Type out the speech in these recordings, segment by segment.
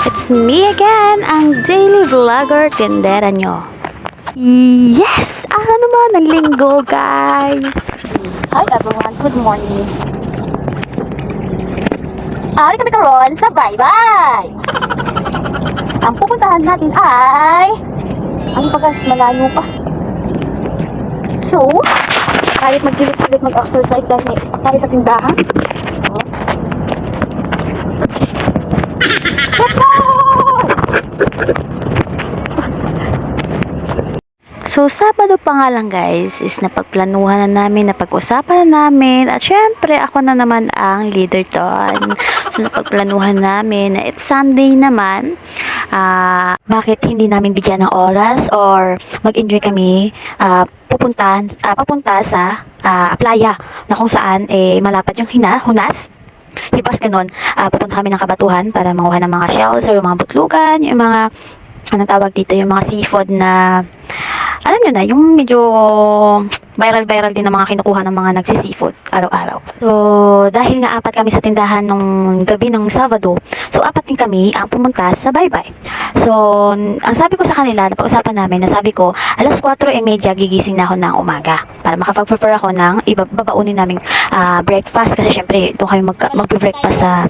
It's me again, ang daily vlogger tindera nyo. Yes! Araw naman ng linggo, guys! Hi everyone, good morning. Ari kami karon sa bye-bye. Ang pupuntahan natin ay ang bagas malayo pa. So, kahit mag-gilit-gilit mag-exercise dahil may isa tayo sa tindahan. Let's go! So, Sabado pa nga lang guys, is napagplanuhan na namin, napag-usapan na namin, at syempre, ako na naman ang leader doon. So, napagplanuhan namin na it's Sunday naman, bakit hindi namin bigyan ng oras or mag-enjoy kami, papunta sa playa na kung saan malapad yung hunas, hibas ganon. Pupunta kami ng Kabatuhan para manguha ng mga shells or yung mga butlugan, yung mga, anong tawag dito, yung mga seafood na alam nyo na, yung medyo viral din ng mga kinukuha ng mga nagsi-seafood araw-araw. So, dahil nga apat kami sa tindahan nung gabi ng Sabado, so apat din kami ang pumunta sa bye-bye. So, ang sabi ko sa kanila, napag-usapan namin, nasabi ko, alas 4:30 gigising na ako ng umaga para makapag-prepare ako ng babaunin naming breakfast kasi syempre doon kami mag-breakfast sa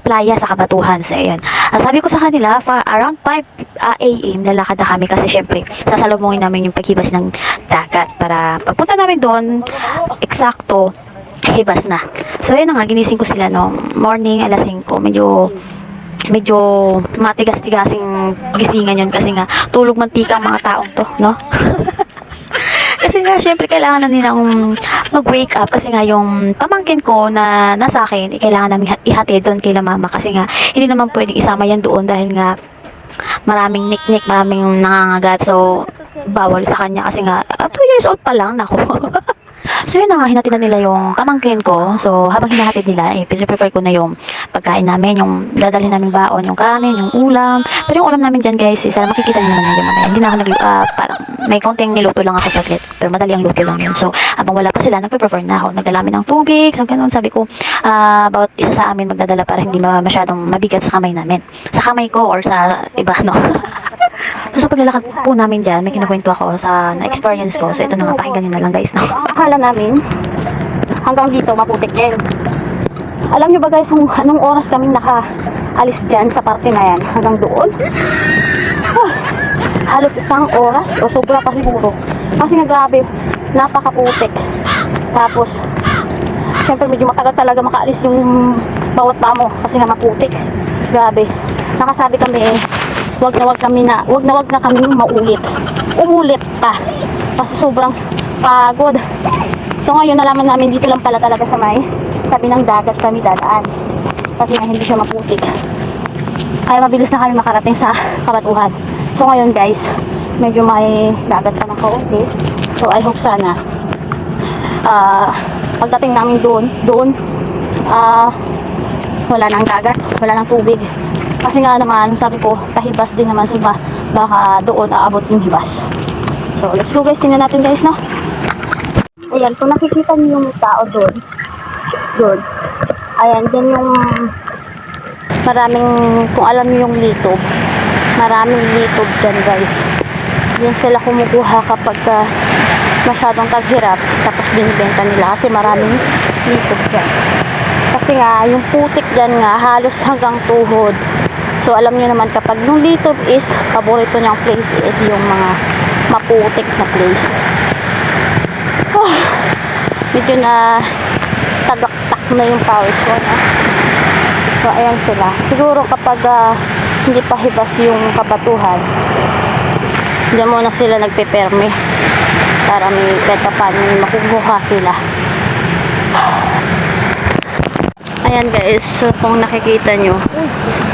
playa sa Kabatuhan. So, ayun. Sabi ko sa kanila, around 5 a.m. lalakad na kami kasi syempre sasalubungin namin yung paghibas ng dagat para pagpunta namin doon, eksakto, hibas na. So, yun na nga, ginising ko sila nung morning, alas 5, medyo matigas-tigasing gisingan yun kasi nga tulog mantika ang mga taong to, no? Kasi nga, syempre, kailangan na nilang mag-wake up kasi nga yung pamangkin ko na nasa akin, kailangan namin ihatid doon kay mama kasi nga, hindi naman pwedeng isama yan doon dahil nga maraming niknik, maraming nangangagat, so bawal sa kanya kasi nga 2 years old pa lang, nako. So yun na nga, hinatid na nila yung pamangkin ko. So habang hinahatid nila, prefer ko na yung pagkain namin, yung dadalhin namin baon, yung kanin, yung ulam. Pero yung ulam namin dyan guys, makikita nyo naman yun mamaya. Hindi na ako parang may konting niluto lang ako saglit, pero madali ang luto lang yun. So habang wala pa sila, nagpe-prefer na ako. Nagdala ng tubig, so ganun. Sabi ko, bawat isa sa amin magdadala para hindi masyadong mabigat sa kamay namin. Sa kamay ko or sa iba, no? So, sa paglalakad po namin dyan, may kinakwento ako sa na-experience ko. So, ito na nga, pakinggan nyo na lang guys, no? Akala namin, hanggang dito, maputik din. Alam nyo ba guys, anong oras kami nakaalis dyan sa parte na yan? Hanggang doon? Halos 1 oras o sobra pa siguro. Kasi nga grabe, napakaputik. Tapos, syempre medyo matagal talaga makaalis yung bawat damo kasi nga maputik. Grabe. Nakasabi kami wag na kami maulit. Umulit pa. Kasi sobrang pagod. So ngayon nalaman namin dito lang pala talaga sa may tabi ng dagat kami dadaan. Kasi nga hindi siya maputik. Kaya mabilis na kami makarating sa Kabatuhan. So ngayon guys, medyo may dagat pa ng kaunti. So I hope sana pagdating namin doon wala nang dagat, wala nang tubig. Kasi nga naman, sabi ko, kahibas din naman, so baka doon aabot yung hibas. So, let's go guys, tingnan natin guys, no? Ayan, kung nakikita niyo yung tao doon, ayan, dyan yung maraming, kung alam niyo yung litob, maraming litob dyan guys. Diyan sila kumukuha kapag masyadong taghirap, tapos binibenta nila kasi maraming litob dyan. Kasi nga, yung putik dyan nga, halos hanggang tuhod. So, alam niyo naman kapag yung litob is, paborito niyang place is yung mga maputik na place. Medyo na tagaktak na yung powers ko, no? So, ayan sila. Siguro kapag hindi pa hibas yung Kabatuhan, diyan muna sila nagpeperme para may petapan, may makukuha sila. Ayan guys, so kung nakikita nyo,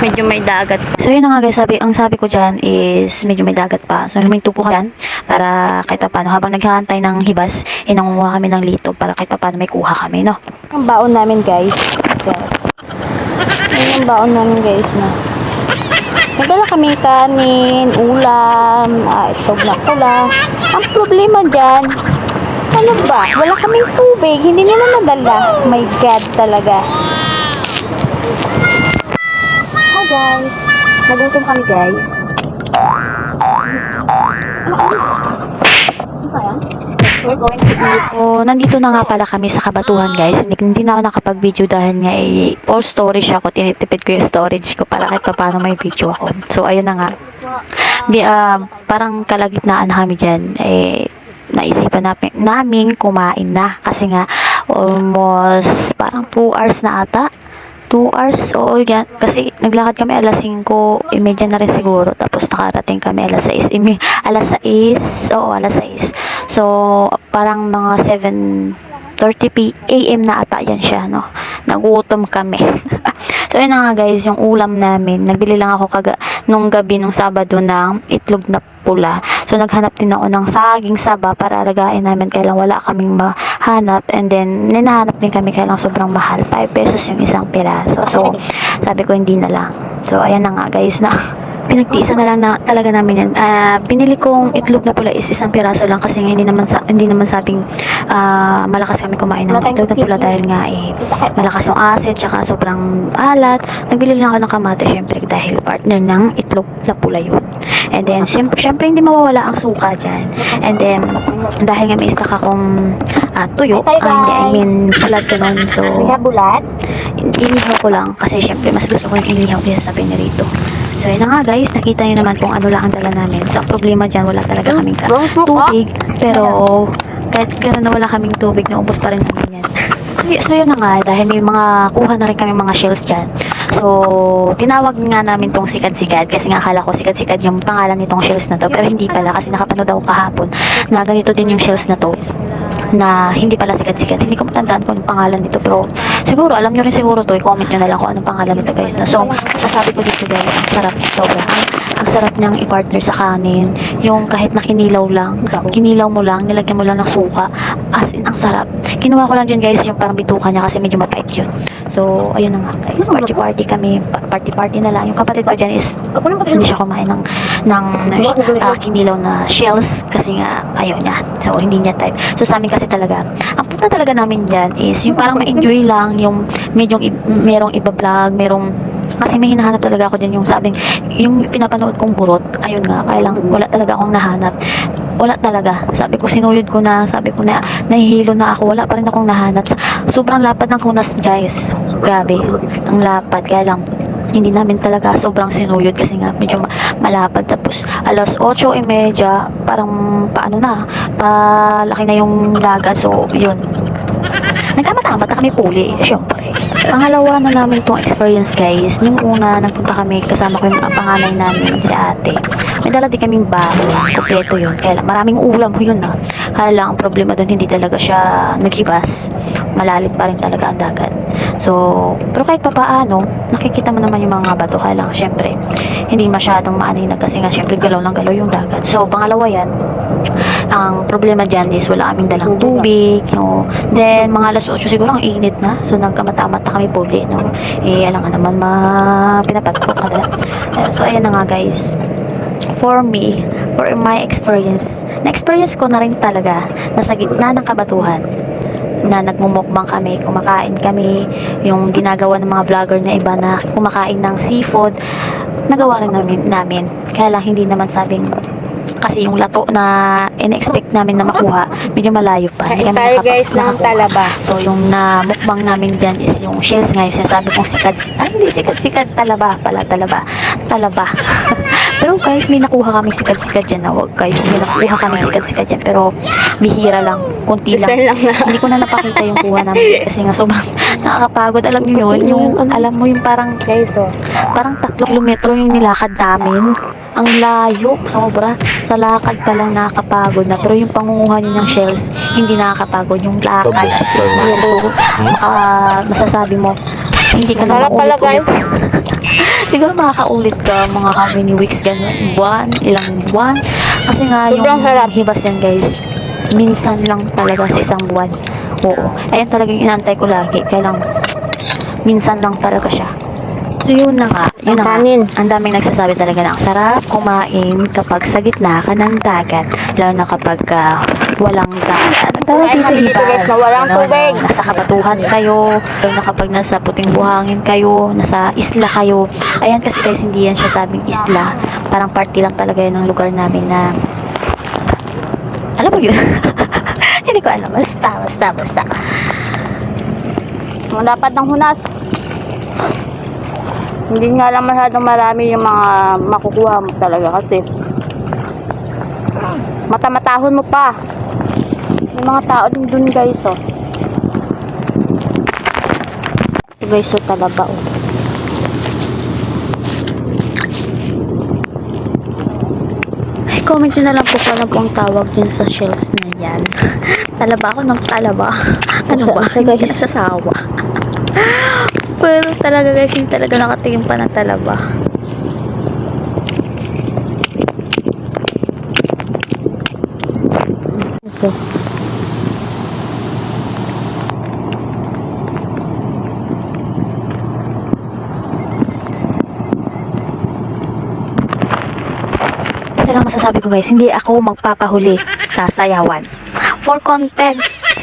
medyo may dagat pa. So yun na nga guys, ang sabi ko dyan is medyo may dagat pa. So huminto po kami dyan para kahit paano habang naghahantay ng hibas, nangunguha kami ng lito para kahit paano may kuha kami, no? Yung baon namin guys. Yan yung baon namin guys, no? Nagdala kami kanin, ulam, itlog na pula. Ang problema dyan, ano ba? Wala kaming tubig, hindi nila nadala. My God talaga. Hi guys. Nagutom kami guys. We're going to eat. So, nandito na nga pala kami sa Kabatuhan guys. Hindi na ako nakapag-video dahil nga all storage ako. Tinitipid ko yung storage ko para kahit pa paano may video ako. So, ayun na nga. Parang kalagitnaan na kami dyan. Naisipan namin kumain na. Kasi nga, almost parang 2 hours na ata. 2 hours, oo yan. Kasi naglakad kami alas 5:30 na rin siguro. Tapos nakarating kami alas 6. Alas 6, oo, alas 6. So, parang mga 7:30 AM na ata yan siya, no? Nagutom kami. So, yun na nga guys, yung ulam namin. Nagbili lang ako nung gabi, nung Sabado ng itlog na pula. So, naghanap din ako ng saging saba para alagain namin. Kaya lang wala kaming mahanap. And then, ninahanap din kami kaya lang sobrang mahal. 5 pesos yung isang piraso. So, sabi ko hindi na lang. So, ayan na nga guys na pinagtiisa na lang na talaga namin yan. Binili kong itlog na pula is isang piraso lang kasi nga hindi naman sabing malakas kami kumain ng itlog na pula dahil nga malakas yung acid tsaka sobrang alat. Nagbili lang ako ng kamatis syempre dahil partner ng itlog na pula yun. And then syempre hindi mawawala ang suka dyan. And then dahil nga may stock akong tuyo, bulat ganun. So bulat. inihaw ko lang kasi syempre mas gusto ko yung inihaw kaysa sa pinirito. So yun na nga guys, nakita nyo naman kung ano lang ang dala namin. So ang problema dyan, wala talaga kaming tubig. Pero kahit gano'n na wala kaming tubig, naubos pa rin namin yan. So yun na nga, dahil may mga kuha na rin kami mga shells dyan. So tinawag nga namin tong sikad-sikad kasi nga akala ko sikad-sikad yung pangalan nitong shells na to. Pero hindi pala kasi nakapanood ako kahapon na ganito din yung shells na to. Na hindi pala sikat-sikat. Hindi ko matandaan kung anong pangalan nito. Pero siguro, alam nyo rin siguro to. I-comment nyo na lang kung anong pangalan nito guys. No? So, masasabi ko dito guys, ang sarap. Sobra. Ang sarap niyang i-partner sa kanin. Yung kahit na kinilaw mo lang, nilagyan mo lang ng suka. As in, ang sarap. Kinuha ko lang dyan guys yung parang bituka niya kasi medyo mapait yun. So, ayun na nga guys. Party-party kami. Party-party na lang. Yung kapatid ko dyan is hindi siya kumain ng kinilaw na shells kasi nga ayaw niya. So, hindi niya type. So, sa amin kasi talaga, ang punta talaga namin dyan is yung parang ma-enjoy lang, yung medyo merong iba-vlog, kasi may hinahanap talaga ako dyan yung sabing, yung pinapanood kong burot, ayun nga, kaya lang wala talaga akong nahanap. Wala talaga. Sabi ko, sinuyod ko na, nahihilo na ako, wala pa rin akong nahanap. Sobrang lapad ng Hunas guys. Grabe, ang lapad, kaya lang hindi namin talaga sobrang sinuyod kasi nga medyo malapad. Tapos alas 8:30 parang palaki na yung dagat. So yun, nagkamatamat na kami puli syempre. Pangalawa na namin tong experience guys. Nung una nagpunta kami, kasama ko yung panganay namin, si ate. May dala din kaming bago, kompleto yun. Kaya lang maraming ulam yun na. Kaya lang ang problema doon, hindi talaga siya naghibas. Malalim pa rin talaga ang dagat. So, pero kahit pa paano, nakikita mo naman yung mga bato. Kaya lang, syempre, hindi masyadong maaninag kasi nga, syempre, galaw ng galaw yung dagat. So, pangalawa yan, ang problema dyan is wala kaming dalang tubig. No? Then, mga alas 8 siguro, ang init na. So, nagkamatamat na kami puli. No? Alam nga naman, pinapatkok ka na. So, ayan na nga, guys. For me, for my experience, na-experience ko na rin talaga na sa gitna ng kabatuhan, na nagmumukbang kami, kumakain kami, yung ginagawa ng mga vlogger na iba na kumakain ng seafood, nagawa rin namin. Kaya lang hindi naman sabing, kasi yung lato na in-expect namin na makuha, medyo malayo pa. Hindi kami Tayo guys ng talaba. So, yung mukbang namin dyan is yung shells nga, yung sinasabi kong sikat, talaba. Pero guys, may nakuha kami sikat dyan na wag kayo. May nakuha kami sikat dyan, pero bihira lang, kunti lang. Hindi ko na napakita yung kuha namin kasi nga sobrang nakakapagod. Alam niyo yun, alam mo yung parang 3 kilometro yung nilakad namin. Ang layo, sobra. Sa lakad pa lang nakakapagod na. Pero yung pangunguha nyo ng shells, hindi nakakapagod. Yung lakad. So, masasabi mo, hindi ka na maulit-ulit. Siguro makakaulit ka mga how many weeks, ganyan. Ilang buwan. Kasi nga yung hibas yan guys, minsan lang talaga sa isang buwan. Oo. Ayan talagang inantay ko lagi. Kaya lang, minsan lang talaga siya. So yun na nga. Ang daming nagsasabi talaga na ang sarap kumain kapag sa gitna ka ng dagat. Lalo na kapag walang daan. Tawag dito Kami dito, guys, hibas. na walang Ganon, tubig. nasa kabatuhan kayo, na kapag nasa puting buhangin kayo, nasa isla kayo. Ayan kasi guys, hindi yan siya sabing isla. Parang party lang talaga yan ng lugar namin na, alam mo yun? Hindi ko alam. Basta. Dapat ng hunas. Hindi nga lang masyadong marami yung mga makukuha mo talaga kasi matamatahon mo pa. May mga tao din dun guys, oh. Ito guys, oh, talaba, oh. Ay, comment nyo na lang po kung ano po ang tawag dyan sa shells na yan. Talaba ako ng talaba. Ano ba? Hindi ka nagsasawa. Pero talaga guys, hindi talaga nakatingin pa ng talaba. Okay. Isa lang masasabi ko guys, hindi ako magpapahuli sa sayawan. For content,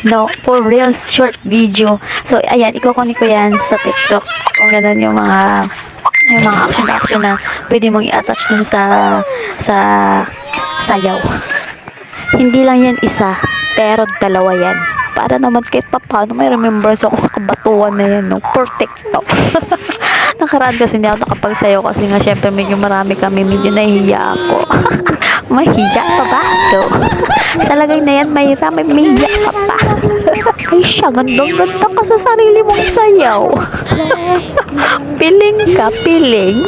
no, for real short video. So, ayan, ikukunin ko yan sa TikTok. Kung ganun yung mga action na pwede mong i-attach dun sa sayaw. Hindi lang yan isa, pero dalawa yan. Para naman kahit paano may remembrance ako sa kabatuan na yan, no, for TikTok. Nakaraan kasi hindi ako nakapagsayaw kasi nga syempre medyo marami kami, medyo nahihiya ako. Mahiya pa ba ako? Sa lagay na yan, may mahiya ka pa. Ay siya, gandang-ganda ka sa sarili mong sayaw. Piling ka, piling.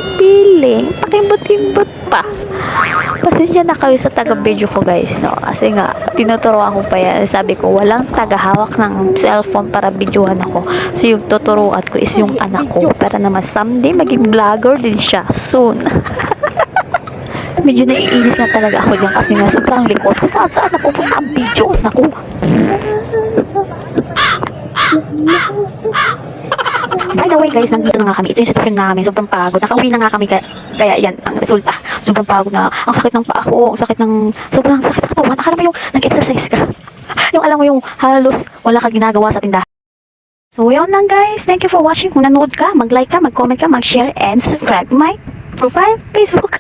Pakimbot-imbot pa. Pasensya na kayo sa taga-video ko guys, no? Kasi nga, tinuturuan ko pa yan. Sabi ko, walang tagahawak ng cellphone para videohan ako. So, yung tuturuan ko is yung anak ko. Para naman, someday, maging vlogger din siya. Soon. Medyo naiinis na talaga ako dyan kasi nga sobrang likot. Kung saan napupunta ang video. Naku. By the way guys, nandito na nga kami. Ito yung sitwasyon namin. Sobrang pagod. Nakauwi na nga kami. Kaya yan, ang resulta. Sobrang pagod na. Ang sakit ng paa ko. Ang sakit ng... Sobrang sakit sa katawan. Akala mo yung nag-exercise ka. Yung alam mo yung halos wala ka ginagawa sa tindahan. So yun lang guys. Thank you for watching. Kung nanood ka, mag-like ka, mag-comment ka, mag-share, and subscribe my profile Facebook.